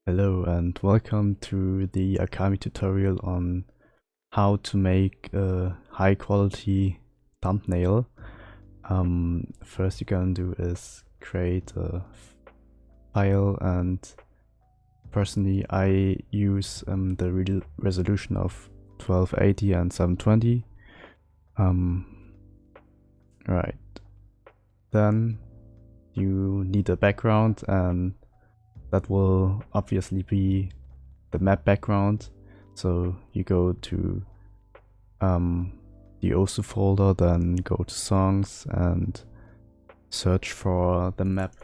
Hello and welcome to the Akami tutorial on how to make a high quality thumbnail. First you're gonna do is create a file, and personally I use the resolution of 1280 and 720. Right. Then you need a background, and that will obviously be the map background. So you go to the OSU folder, then go to songs and search for the map.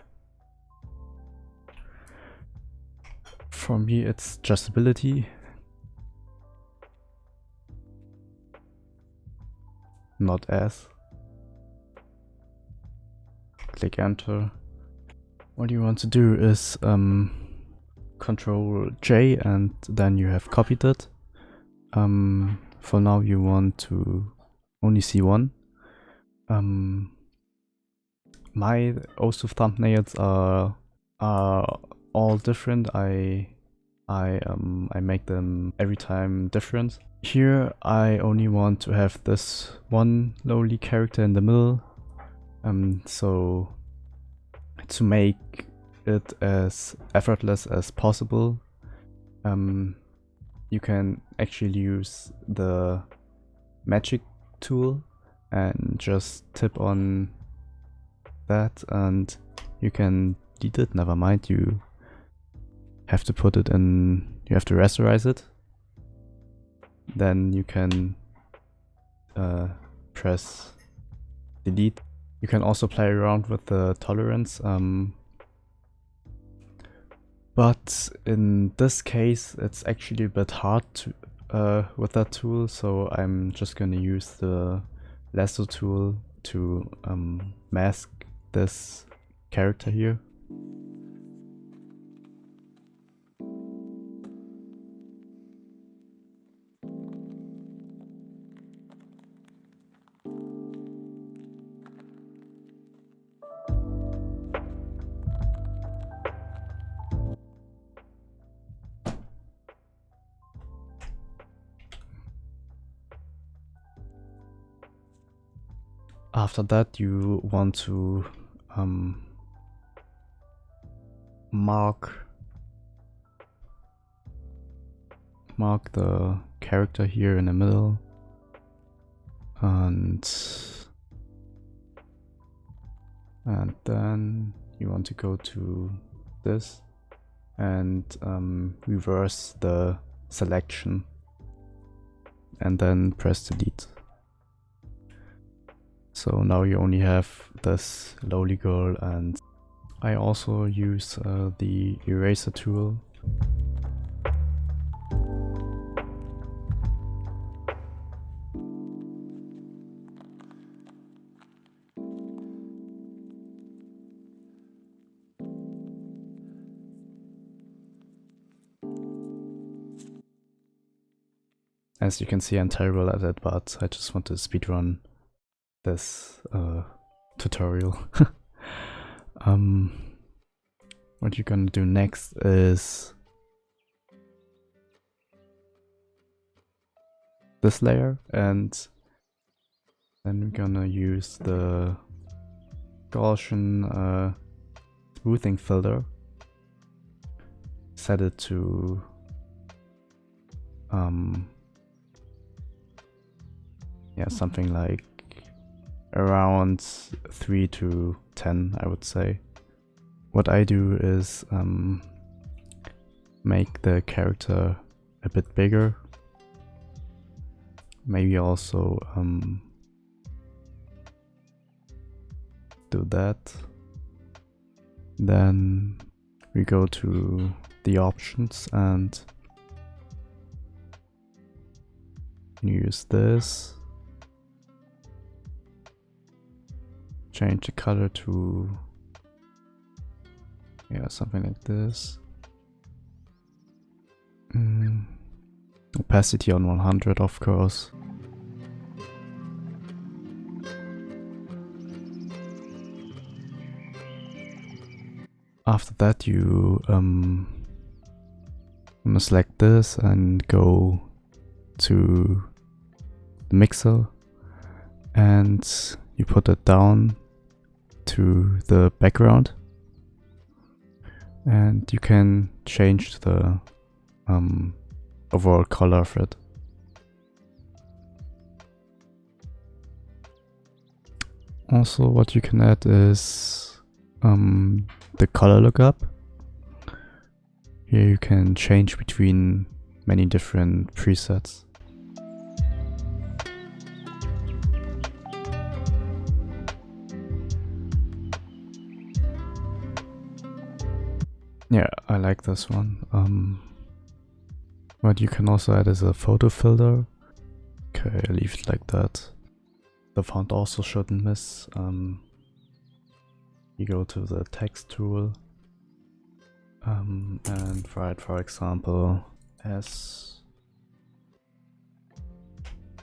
For me it's adjustability. Not as. Click enter. What you want to do is Control J, and then you have copied it. For now you want to only see one. My OSU thumbnails are all different. I make them every time different. Here I only want to have this one lowly character in the middle. So to make it as effortless as possible, you can actually use the magic tool and just tap on that and you can delete it. Never mind, you have to put it in, you have to rasterize it. Then you can press delete. You can also play around with the tolerance, but in this case it's actually a bit hard to with that tool, so I'm just gonna use the lasso tool to mask this character here. After that you want to mark the character here in the middle, and then you want to go to this and reverse the selection and then press delete. So now you only have this lowly girl, and I also use the eraser tool. As you can see, I'm terrible at it, but I just want to speedrun this tutorial. What you're gonna do next is this layer, and then we're gonna use the Gaussian smoothing filter. Set it to yeah, something like around 3 to 10, I would say. What I do is make the character a bit bigger. Maybe also do that. Then we go to the options and use this. Change the color to something like this. Opacity on 100, of course. After that you I'm gonna select this and go to the mixer, and you put it down to the background, and you can change the overall color of it. Also, what you can add is the color lookup. Here you can change between many different presets. Yeah, I like this one. What you can also add is a photo filter. Okay, I leave it like that. The font also shouldn't miss. You go to the text tool and write, for example, S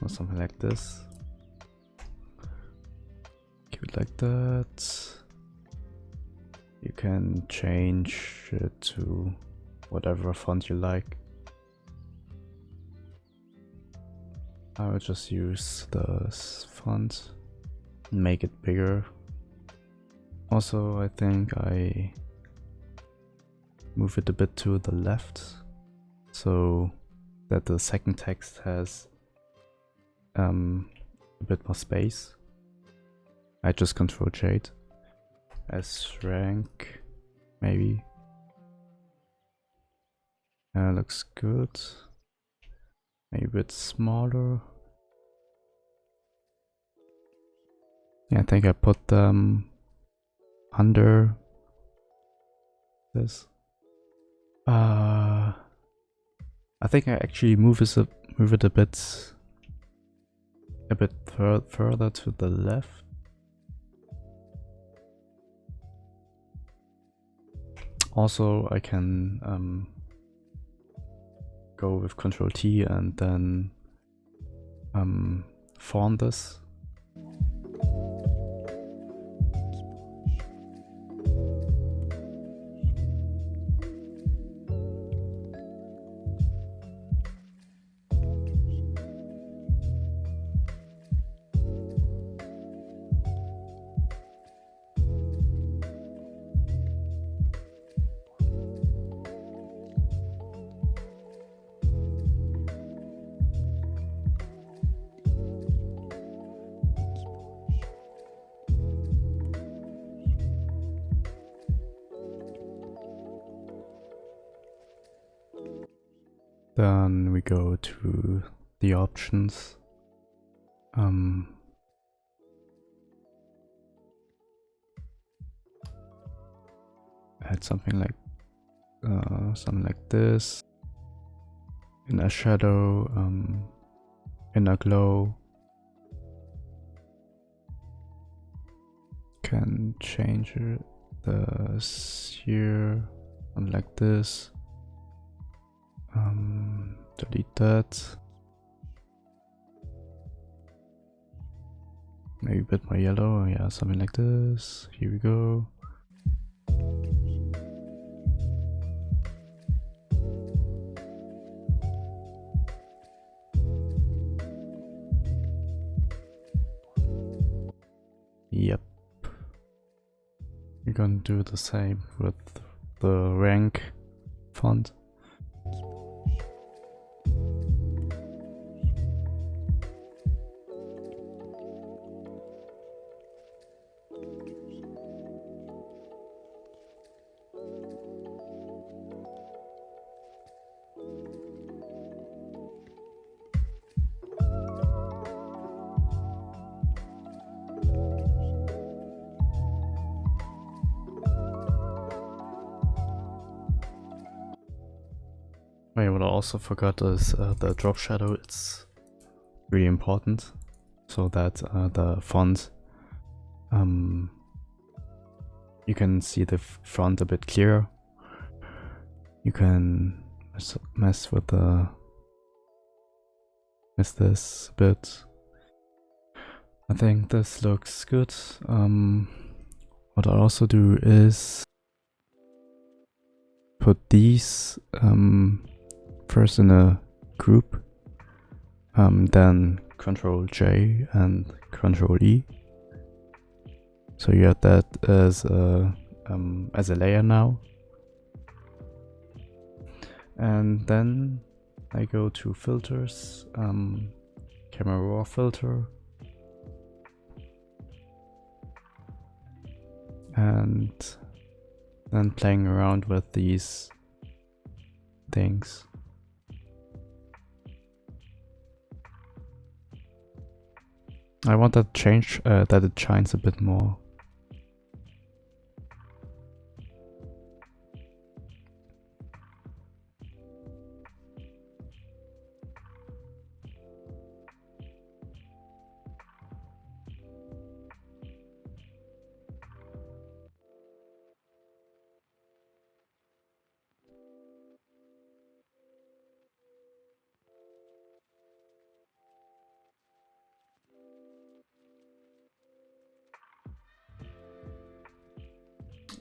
or something like this. Keep it like that. You can change it to whatever font you like. I will just use this font and make it bigger. Also, I think I move it a bit to the left so that the second text has a bit more space. I just Ctrl J. S rank, maybe. Looks good. Maybe a bit smaller. Yeah, I think I put them under this. I think I actually move it a bit further to the left. Also, I can go with Ctrl T and then font this. Then we go to the options. Add something like this. Inner shadow, inner glow. Can change it. This here, something like this. Delete that. Maybe a bit more yellow, yeah, something like this. Here we go. Yep. We're gonna do the same with the rank font. Wait, what I also forgot is the drop shadow. It's really important so that the font, you can see the front a bit clearer. You can mess with this a bit. I think this looks good. What I also do is put these first in a group, then Control J and Control E. So you have that as a layer now. And then I go to filters, camera raw filter, and then playing around with these things. I want that change, that it shines a bit more.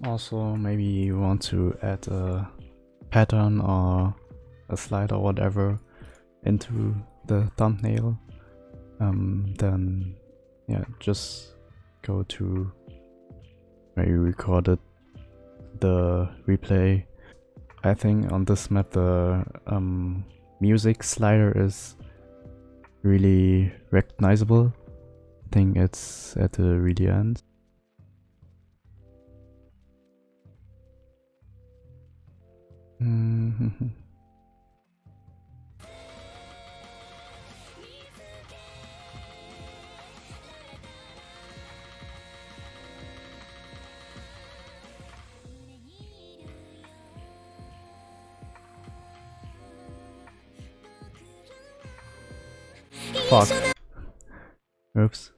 Also, maybe you want to add a pattern or a slide or whatever into the thumbnail. Then yeah, just go to where you recorded the replay. I think on this map the music slider is really recognizable. I think it's at the really end. Fuck. Oops.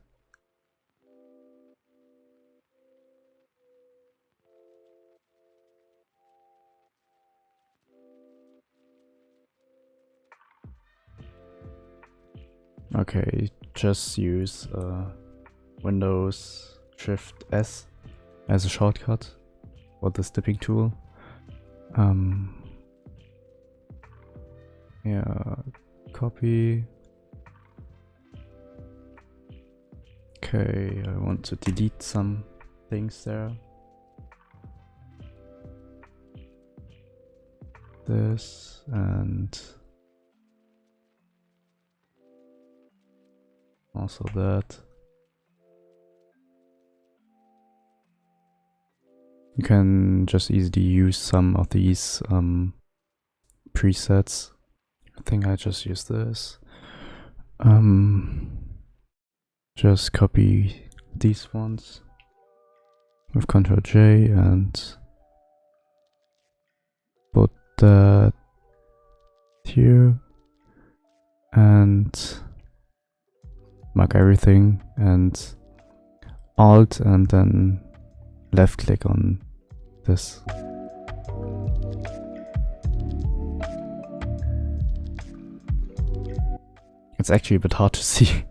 Okay, just use Windows Shift S as a shortcut for the snipping tool. Yeah, copy. Okay, I want to delete some things there. This and also that. You can just easily use some of these presets. I think I just use this. Just copy these ones with Ctrl J and put that here and mark everything and Alt and then left click on this. It's actually a bit hard to see.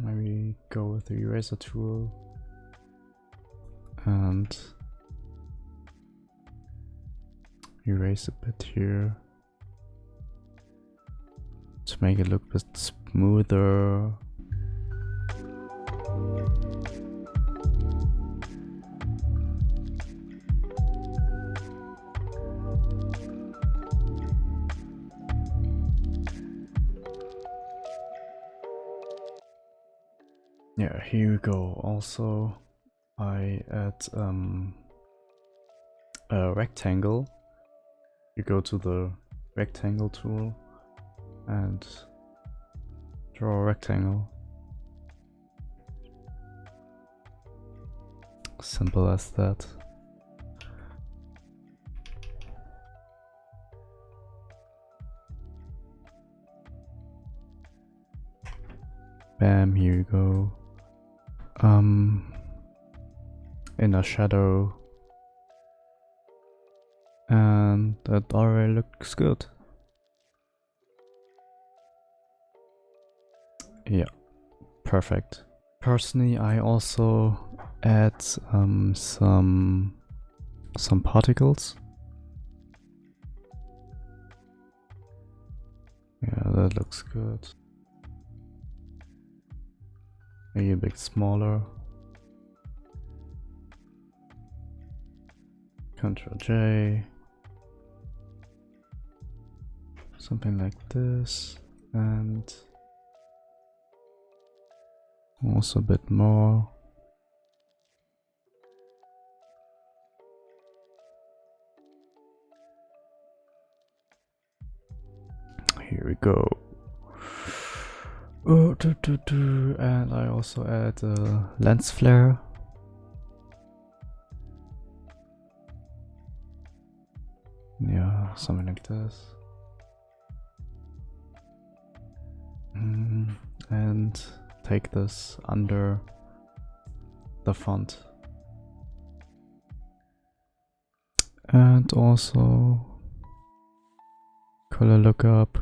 Maybe go with the eraser tool and erase a bit here to make it look a bit smoother. Yeah, here we go. Also, I add a rectangle. You go to the rectangle tool and draw a rectangle. Simple as that. Bam, here you go. In a shadow, And that already looks good. Yeah, perfect. Personally, I also add some particles. Yeah, that looks good. Maybe a bit smaller. Ctrl J. Something like this. And also a bit more. Here we go. Oh, and I also add a lens flare. Yeah, something like this. And take this under the font. And also color lookup.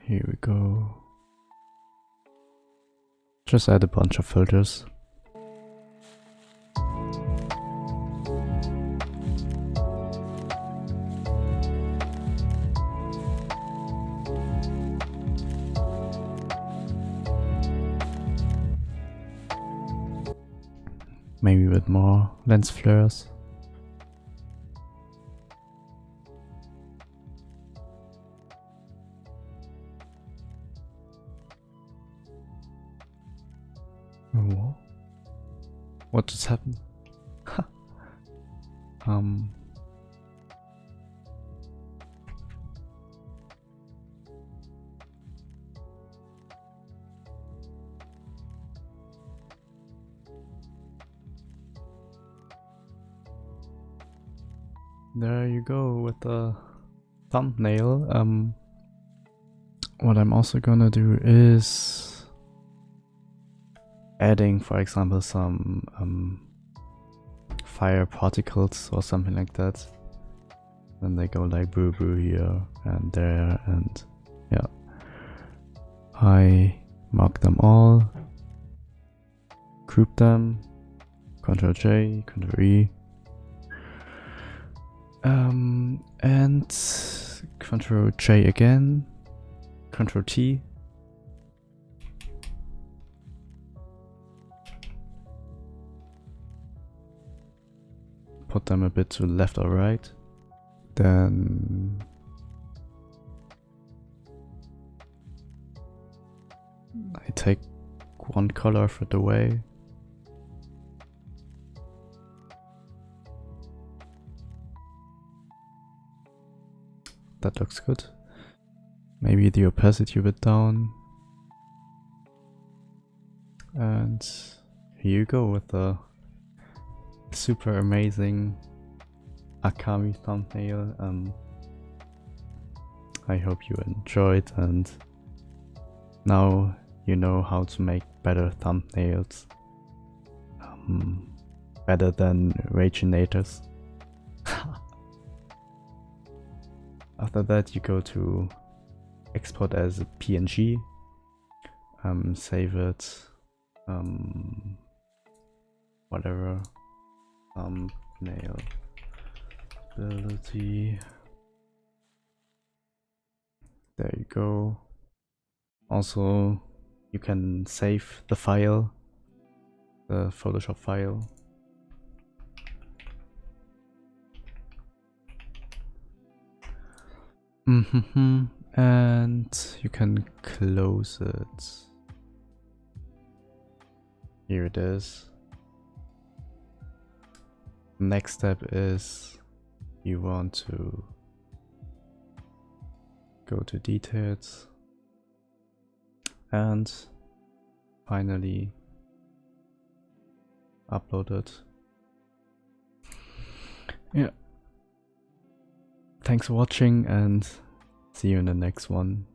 Here we go. Just add a bunch of filters. Maybe a bit more lens flares. Oh, what just happened? There you go with the thumbnail. What I'm also gonna do is adding, for example, some fire particles or something like that. Then they go like boo boo here and there, and yeah. I mark them all, group them, Ctrl J, Ctrl E, and Ctrl J again, Ctrl T. Put them a bit to the left or right. Then I take one color for the way. That looks good. Maybe the opacity a bit down. And here you go with the super amazing Akami thumbnail. I hope you enjoyed, and now you know how to make better thumbnails. Better than Raginators. After that you go to export as a PNG, save it, whatever, thumbnail ability. There you go. Also, you can save the file, the Photoshop file. And you can close it. Here it is. Next step is you want to go to details and finally upload it. Yeah. Thanks for watching and see you in the next one.